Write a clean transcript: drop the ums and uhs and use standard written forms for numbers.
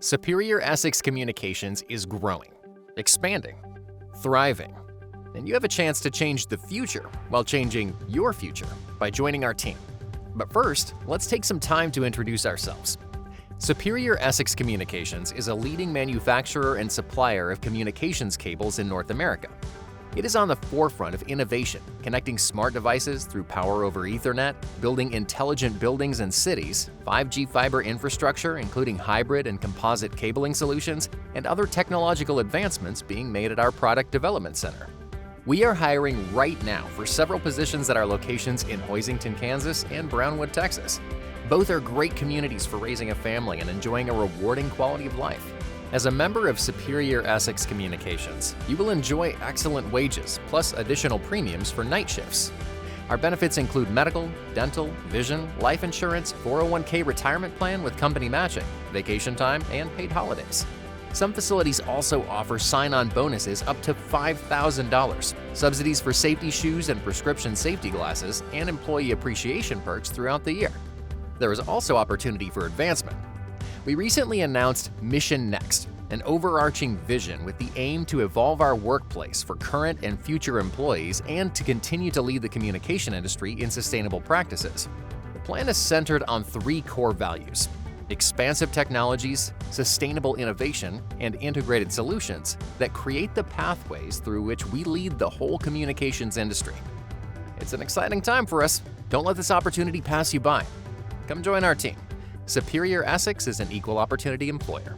Superior Essex Communications is growing, expanding, thriving, and you have a chance to change the future while changing your future by joining our team. But first, let's take some time to introduce ourselves. Superior Essex Communications is a leading manufacturer and supplier of communications cables in North America. It is on the forefront of innovation, connecting smart devices through Power over Ethernet, building intelligent buildings and cities, 5G fiber infrastructure including hybrid and composite cabling solutions, and other technological advancements being made at our Product Development Center. We are hiring right now for several positions at our locations in Hoisington, Kansas and Brownwood, Texas. Both are great communities for raising a family and enjoying a rewarding quality of life. As a member of Superior Essex Communications, you will enjoy excellent wages plus additional premiums for night shifts. Our benefits include medical, dental, vision, life insurance, 401k retirement plan with company matching, vacation time, and paid holidays. Some facilities also offer sign-on bonuses up to $5,000, subsidies for safety shoes and prescription safety glasses, and employee appreciation perks throughout the year. There is also opportunity for advancement. We recently announced Mission Next, an overarching vision with the aim to evolve our workplace for current and future employees and to continue to lead the communication industry in sustainable practices. The plan is centered on three core values: expansive technologies, sustainable innovation, and integrated solutions that create the pathways through which we lead the whole communications industry. It's an exciting time for us. Don't let this opportunity pass you by. Come join our team. Superior Essex is an equal opportunity employer.